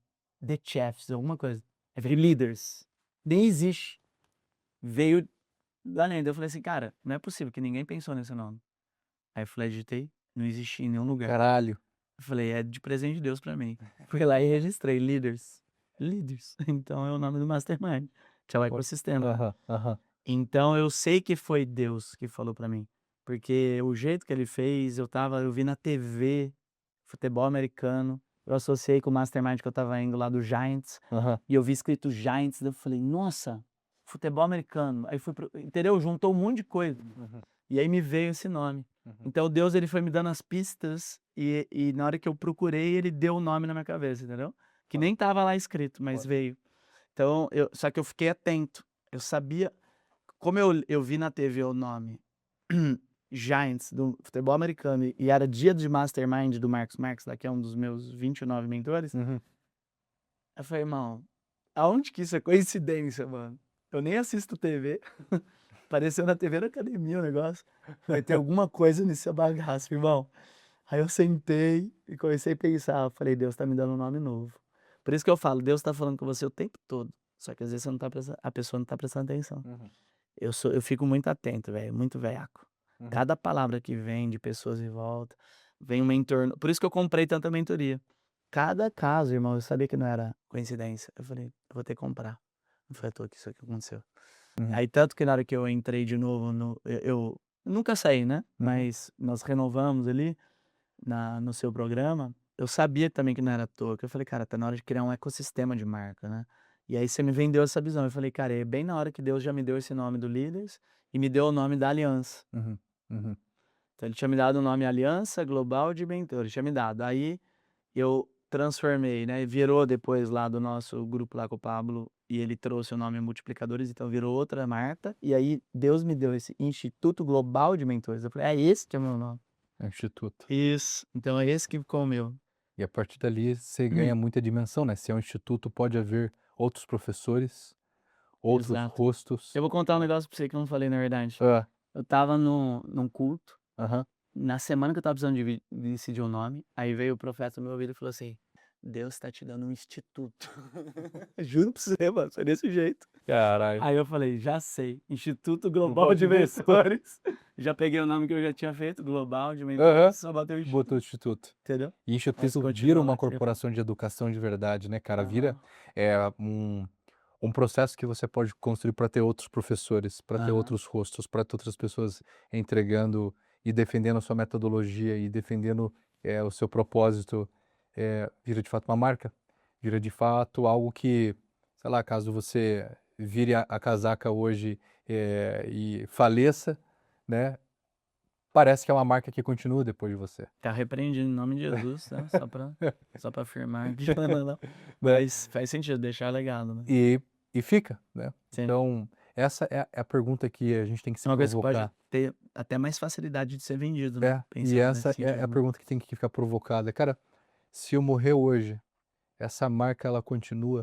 The Chiefs, alguma coisa. Aí veio Leaders, nem existe. Veio da lenda. Eu falei assim: "Cara, não é possível que ninguém pensou nesse nome". Aí eu fui lá, digitei, não existia em nenhum lugar. Caralho. Eu falei: "É de presente de Deus pra mim". Fui lá e registrei Leaders. Leaders. Então é o nome do mastermind, que é o Pô. ecossistema, né. Aham, aham. Então eu sei que foi Deus que falou pra mim, porque o jeito que ele fez, eu vi na TV, futebol americano, eu associei com o mastermind que eu estava indo lá do Giants, Aham. e eu vi escrito Giants, daí eu falei: "Nossa, futebol americano". Aí fui entendeu? Juntou um monte de coisa. Uhum. E aí me veio esse nome. Uhum. Então Deus ele foi me dando as pistas e na hora que eu procurei ele deu o nome na minha cabeça, entendeu? Que Foda, nem estava lá escrito, mas foda. veio. Então só que eu fiquei atento, eu sabia como eu vi na TV o nome Giants do futebol americano e era dia de mastermind do Marcos Marques, lá que é um dos meus 29 mentores, Uhum. eu falei: "Irmão, aonde que isso é coincidência, mano? Eu nem assisto TV". Apareceu na TV da academia o negócio. Vai ter alguma coisa nessa bagaço, irmão. Aí eu sentei e comecei a pensar, eu falei: "Deus tá me dando um nome novo". Por isso que eu falo, Deus tá falando com você o tempo todo, só que às vezes você não tá a pessoa não tá prestando atenção. Uhum. Eu fico muito atento, velho, muito veaco. Uhum. Cada palavra que vem de pessoas em volta, vem um mentor por isso que eu comprei tanta mentoria. Cada caso, irmão, eu sabia que não era coincidência. Eu falei: "Eu vou ter que comprar". Não foi à toa que isso aqui aconteceu. Uhum. Aí tanto que na hora que eu entrei de novo eu nunca saí, né, Uhum. mas nós renovamos ali no seu programa, eu sabia também que não era à toa, que eu falei: "Cara, tá na hora de criar um ecossistema de marca, né". E aí você me vendeu essa visão, eu falei: "Cara, é bem na hora que Deus já me deu esse nome do Líderes e me deu o nome da aliança". Uhum. Uhum. Então ele tinha me dado o nome Aliança Global de Mentores, tinha me dado. Aí eu transformei, né, virou depois lá do nosso grupo lá com o Pablo, e ele trouxe o nome Multiplicadores, então virou outra marca, e aí Deus me deu esse Instituto Global de Mentores, eu falei: "É esse que é o meu nome". É um instituto. Isso, então é esse que ficou o meu. E a partir dali você ganha muita dimensão, né? Se é um instituto, pode haver outros professores, outros Exato. rostos. Eu vou contar um negócio pra você que eu não falei na verdade. Ah, Eu estava num culto, aham. na semana que eu estava precisando de decidir um nome, aí veio o profeta no meu ouvido e falou assim: "Deus tá te dando um instituto". Juro pra você, mano, foi desse jeito. Caralho. Aí eu falei: "Já sei, Instituto Global Global de de Mentores. Mentores". Já peguei o nome que eu já tinha feito, Global de Aham. Mentores, só botei o Botou instituto, instituto. entendeu? E Mas instituto vira continua uma lá que você ia falar. corporação de educação de verdade, né, cara? Vira Aham, é, um processo que você pode construir para ter outros professores, para ter aham, outros rostos, para ter outras pessoas entregando e defendendo a sua metodologia e defendendo o seu propósito. Vira de fato uma marca. Vira de fato algo que, sei lá, caso você vire a casaca hoje e faleça, né, parece que é uma marca que continua depois de você. Tá repreendido em nome de Jesus, né? Só pra afirmar que não. Né? Mas faz sentido deixar legado, né? E fica, né? Sim. Então, essa é a pergunta que a gente tem que se É uma coisa que pode provocar. ter até mais facilidade de ser vendido, né? E Pensando essa nesse é sentido, a né? pergunta que tem que ficar provocada. Cara, se eu morrer hoje, essa marca ela continua,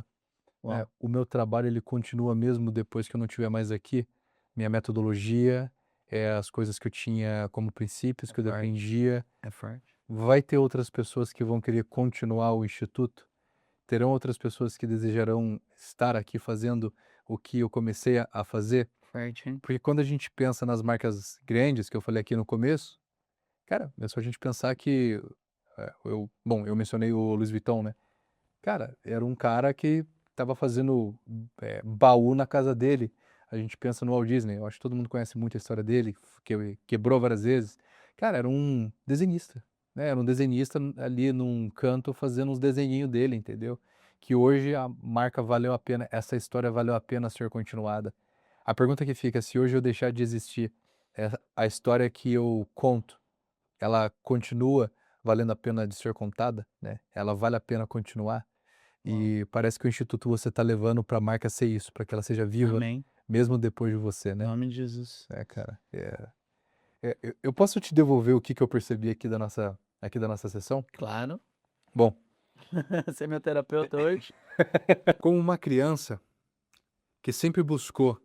né? Uau, O meu trabalho ele continua mesmo depois que eu não estiver mais aqui. Minha metodologia, as coisas que eu tinha como princípios, que eu forte. defendia. É forte. Vai ter outras pessoas que vão querer continuar o instituto? Terão outras pessoas que desejarão estar aqui fazendo o que eu comecei a fazer? Forte, hein? Porque quando a gente pensa nas marcas grandes, que eu falei aqui no começo, cara, é só a gente pensar que, eu mencionei o Louis Vuitton, né? Cara, era um cara que estava fazendo baú na casa dele. A gente pensa no Walt Disney, eu acho que todo mundo conhece muito a história dele, que quebrou várias vezes. Cara, era um desenhista, né? Era um desenhista ali num canto fazendo uns desenhinhos dele, entendeu? Que hoje a marca valeu a pena, essa história valeu a pena ser continuada. A pergunta que fica, se hoje eu deixar de existir, a história que eu conto, ela continua valendo a pena de ser contada, né? Ela vale a pena continuar? Uau. E parece que o instituto você está levando para a marca ser isso, para que ela seja viva Amém. mesmo depois de você, Em né? nome de Jesus. Cara, eu posso te devolver o que eu percebi aqui da nossa sessão? Claro. Bom, Você é meu terapeuta hoje? como uma criança que sempre buscou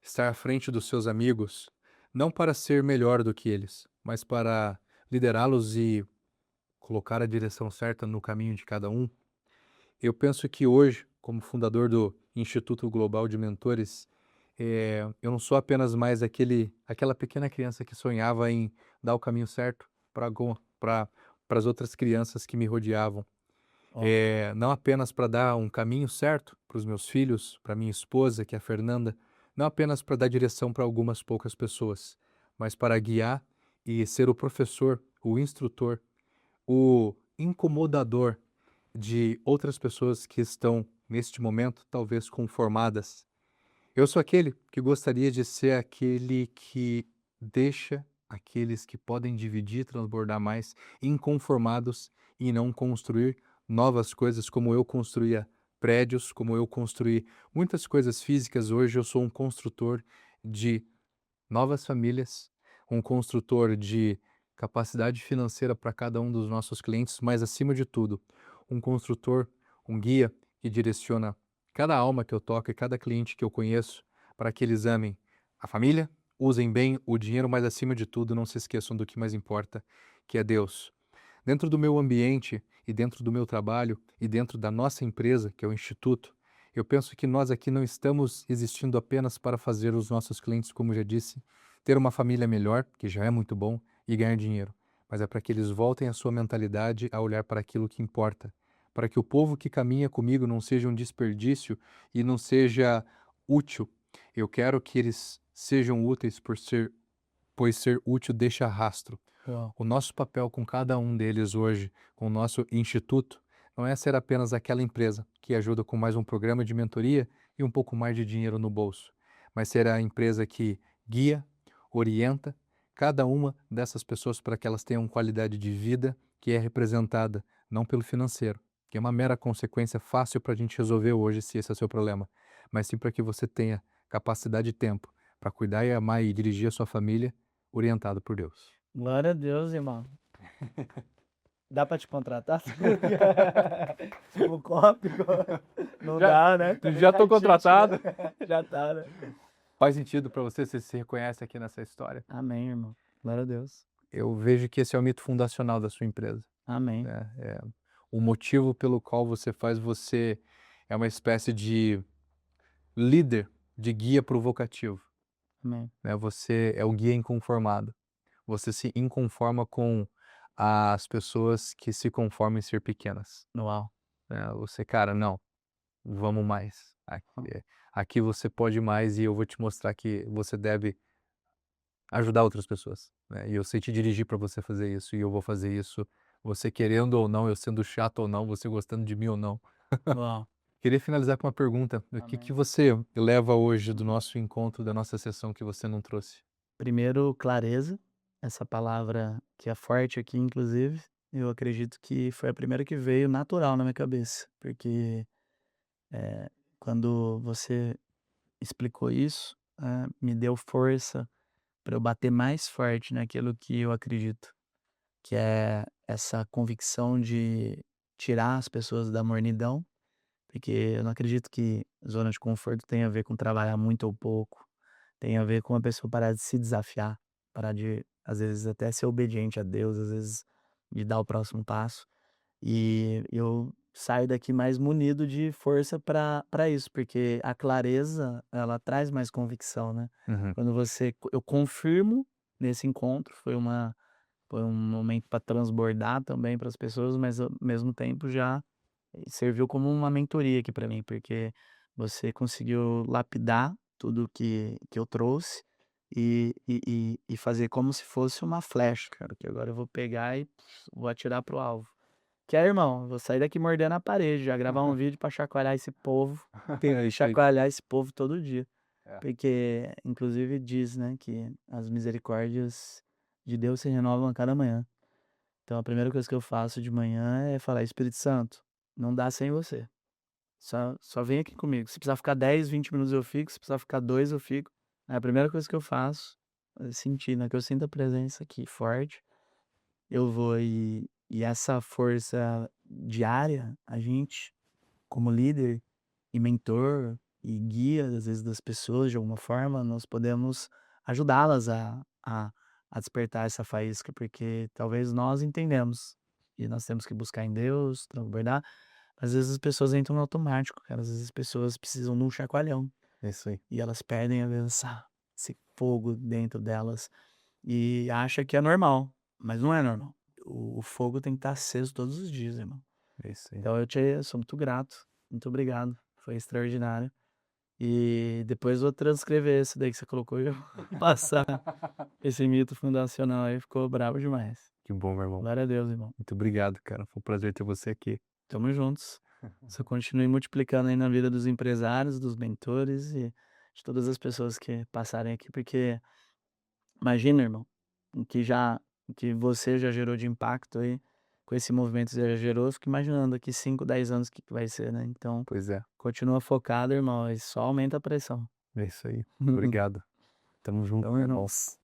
estar à frente dos seus amigos, não para ser melhor do que eles, mas para liderá-los e colocar a direção certa no caminho de cada um, eu penso que hoje, como fundador do Instituto Global de Mentores, eu não sou apenas mais aquela pequena criança que sonhava em dar o caminho certo para as outras crianças que me rodeavam. Ó, Não apenas para dar um caminho certo para os meus filhos, para minha esposa, que é a Fernanda, não apenas para dar direção para algumas poucas pessoas, mas para guiar e ser o professor, o instrutor, o incomodador de outras pessoas que estão, neste momento, talvez conformadas. Eu sou aquele que gostaria de ser aquele que deixa aqueles que podem dividir e transbordar mais inconformados e não construir novas coisas como eu construía prédios, como eu construí muitas coisas físicas. Hoje eu sou um construtor de novas famílias, um construtor de capacidade financeira para cada um dos nossos clientes, mas acima de tudo, um construtor, um guia que direciona cada alma que eu toco e cada cliente que eu conheço para que eles amem a família, usem bem o dinheiro, mas acima de tudo não se esqueçam do que mais importa, que é Deus. Dentro do meu ambiente e dentro do meu trabalho e dentro da nossa empresa, que é o Instituto, eu penso que nós aqui não estamos existindo apenas para fazer os nossos clientes, como já disse, ter uma família melhor, que já é muito bom, e ganhar dinheiro, mas é para que eles voltem a sua mentalidade a olhar para aquilo que importa, para que o povo que caminha comigo não seja um desperdício e não seja útil. Eu quero que eles sejam úteis pois ser útil deixa rastro. uau. O nosso papel com cada um deles hoje, com o nosso instituto, não é ser apenas aquela empresa que ajuda com mais um programa de mentoria e um pouco mais de dinheiro no bolso, mas ser a empresa que guia, orienta cada uma dessas pessoas para que elas tenham qualidade de vida que é representada não pelo financeiro, que é uma mera consequência fácil para a gente resolver hoje se esse é o seu problema, mas sim para que você tenha capacidade e tempo para cuidar e amar e dirigir a sua família orientado por Deus. Glória a Deus, irmão. Dá pra te contratar? Como copy? Não Já- dá, né? já tô contratado. Já tá, né? Faz sentido para você? Você se reconhece aqui nessa história? Amém, irmão. Glória a Deus. Eu vejo que esse é o mito fundacional da sua empresa, Amém. né? O motivo pelo qual você é uma espécie de líder, de guia provocativo, Amém. né? Você é o guia inconformado. Você se inconforma com as pessoas que se conformam em ser pequenas, Uau. né? Você, cara, não, vamos mais. Aqui você pode mais e eu vou te mostrar que você deve ajudar outras pessoas, né? E eu sei te dirigir para você fazer isso e eu vou fazer isso, você querendo ou não, eu sendo chato ou não, você gostando de mim ou não. Uau. Queria finalizar com uma pergunta. O que Amém. você leva hoje do nosso encontro, da nossa sessão que você não trouxe? Primeiro, clareza, essa palavra que é forte aqui, inclusive, eu acredito que foi a primeira que veio natural na minha cabeça, porque, quando você explicou isso, me deu força para eu bater mais forte naquilo que eu acredito, que é essa convicção de tirar as pessoas da mornidão, porque eu não acredito que zona de conforto tenha a ver com trabalhar muito ou pouco, tem a ver com a pessoa parar de se desafiar, parar de, às vezes, até ser obediente a Deus, às vezes, de dar o próximo passo. E eu saio daqui mais munido de força para isso, porque a clareza, ela traz mais convicção, né. Uhum. Quando você eu confirmo nesse encontro, foi um momento para transbordar também para as pessoas, mas ao mesmo tempo já serviu como uma mentoria aqui para mim, porque você conseguiu lapidar tudo que eu trouxe e fazer como se fosse uma flecha, cara, que agora eu vou pegar e vou atirar pro alvo. Que é, irmão, eu vou sair daqui mordendo a parede, já gravar um vídeo pra chacoalhar esse povo, tem É que isso aí. chacoalhar esse povo todo dia. É. Porque inclusive diz, né, que as misericórdias de Deus se renovam a cada manhã. Então a primeira coisa que eu faço de manhã é falar: "Espírito Santo, não dá sem você. Só vem aqui comigo. Se precisar ficar 10, 20 minutos eu fico, se precisar ficar 2 eu fico". Aí a primeira coisa que eu faço é sentir, né, que eu sinto a presença aqui forte, eu vou e essa força diária, a gente, como líder e mentor e guia, às vezes, das pessoas de alguma forma, nós podemos ajudá-las a despertar essa faísca, porque talvez nós entendemos e nós temos que buscar em Deus, transbordar. Às vezes as pessoas entram no automático, cara, às vezes as pessoas precisam de um chacoalhão É isso aí. e elas perdem, às vezes, esse fogo dentro delas e acha que é normal, mas não é normal. O fogo tem que estar aceso todos os dias, irmão. É isso aí. Então eu sou muito grato, muito obrigado, foi extraordinário. E depois vou transcrever esse daí que você colocou e eu vou passar esse mito fundacional aí, ficou brabo demais. Que bom, meu irmão. Glória a Deus, irmão. Muito obrigado, cara. Foi um prazer ter você aqui. Tamo juntos. Você continue multiplicando aí na vida dos empresários, dos mentores e de todas as pessoas que passarem aqui, porque imagina, irmão, o que você já gerou de impacto aí, com esse movimento você já gerou, eu fico imaginando daqui 5, 10 anos o que que vai ser, né. Então, Pois é. continua focado, irmão, e só aumenta a pressão. É isso aí. Obrigado. Tamo junto, Tamo meu irmão. juntos.